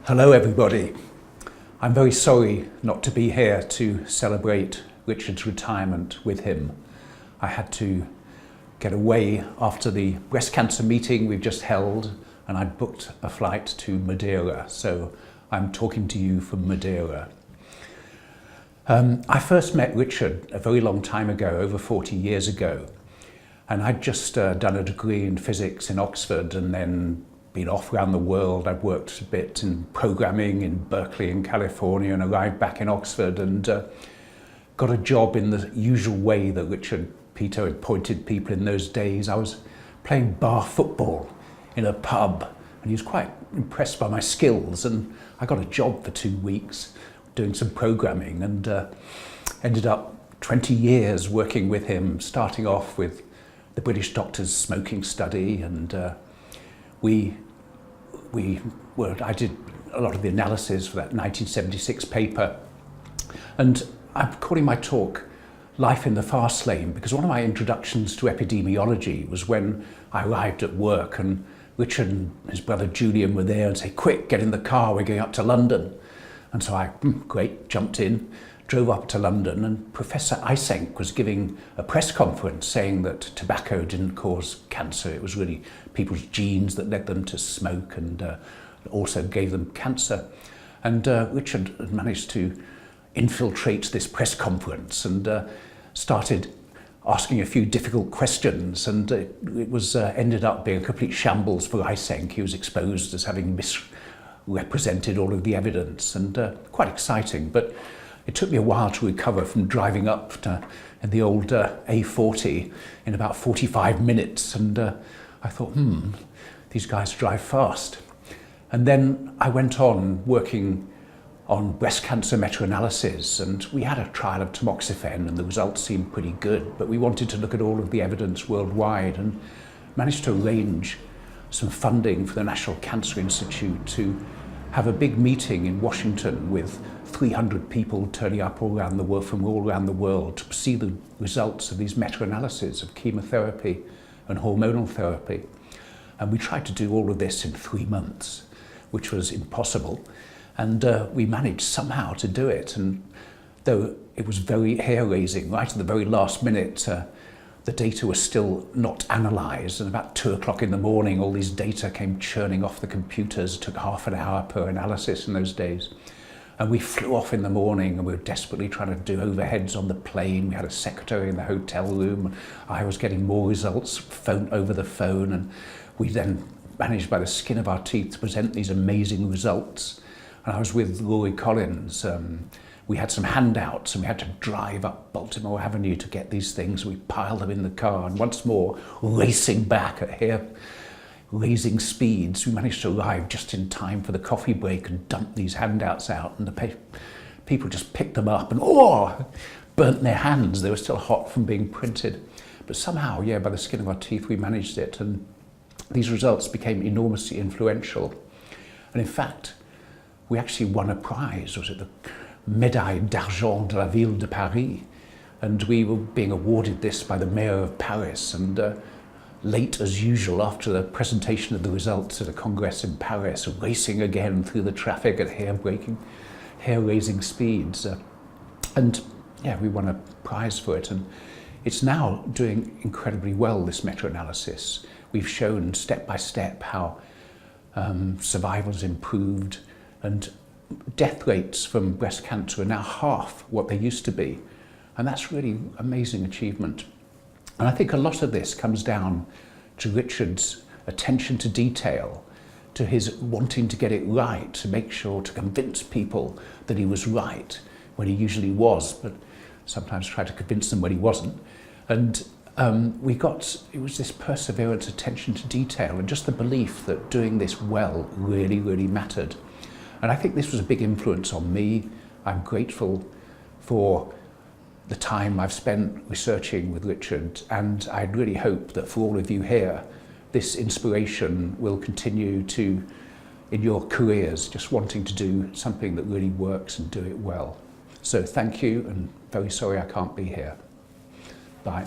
Hello everybody. I'm very sorry not to be here to celebrate Richard's retirement with him. I had to get away after the breast cancer meeting we've just held, and I'd booked a flight to Madeira, so I'm talking to you from Madeira. I first met Richard a very long time ago, over 40 years ago, and I'd just done a degree in physics in Oxford and then been off around the world. I'd worked a bit in programming in Berkeley in California and arrived back in Oxford and got a job in the usual way that Richard Peto appointed people in those days. I was playing bar football in a pub and he was quite impressed by my skills, and I got a job for 2 weeks doing some programming and ended up 20 years working with him, starting off with the British Doctors Smoking Study, and I did a lot of the analysis for that 1976 paper. And I'm calling my talk Life in the Fast Lane because one of my introductions to epidemiology was when I arrived at work and Richard and his brother Julian were there and said, "Quick, get in the car, we're going up to London." And so I, great, jumped in, drove up to London, and Professor Eysenck was giving a press conference saying that tobacco didn't cause cancer. It was really people's genes that led them to smoke and also gave them cancer. And Richard had managed to infiltrate this press conference and started asking a few difficult questions, and it was ended up being a complete shambles for Eysenck. He was exposed as having misrepresented all of the evidence, and quite exciting. But it took me a while to recover from driving up in the old A40 in about 45 minutes, and I thought, these guys drive fast. And then I went on working on breast cancer meta-analysis, and we had a trial of tamoxifen and the results seemed pretty good, but we wanted to look at all of the evidence worldwide and managed to arrange some funding for the National Cancer Institute to have a big meeting in Washington with 300 people turning up all around the world, from all around the world, to see the results of these meta-analyses of chemotherapy and hormonal therapy. And we tried to do all of this in 3 months, which was impossible. And we managed somehow to do it. And though it was very hair-raising, right at the very last minute, the data was still not analysed, and about 2 o'clock in the morning all these data came churning off the computers. It took half an hour per analysis in those days. And we flew off in the morning and we were desperately trying to do overheads on the plane. We had a secretary in the hotel room. I was getting more results over the phone, and we then managed by the skin of our teeth to present these amazing results. And I was with Rory Collins. We had some handouts and we had to drive up Baltimore Avenue to get these things. We piled them in the car, and once more, racing back at hair-raising speeds, we managed to arrive just in time for the coffee break and dump these handouts out, and the people just picked them up and burnt their hands. They were still hot from being printed. But somehow, by the skin of our teeth, we managed it, and these results became enormously influential. And in fact, we actually won a prize. Was it the Médaille d'Argent de la Ville de Paris? And we were being awarded this by the Mayor of Paris, and late as usual after the presentation of the results at a congress in Paris, racing again through the traffic at hair-raising speeds. We won a prize for it, and it's now doing incredibly well, this meta-analysis. We've shown step by step how survival's improved, and death rates from breast cancer are now half what they used to be. And that's really amazing achievement. And I think a lot of this comes down to Richard's attention to detail, to his wanting to get it right, to make sure to convince people that he was right when he usually was, but sometimes tried to convince them when he wasn't. And it was this perseverance, attention to detail, and just the belief that doing this well really, really mattered. And I think this was a big influence on me. I'm grateful for the time I've spent researching with Richard, and I'd really hope that for all of you here, this inspiration will continue in your careers, just wanting to do something that really works and do it well. So thank you, and very sorry I can't be here. Bye.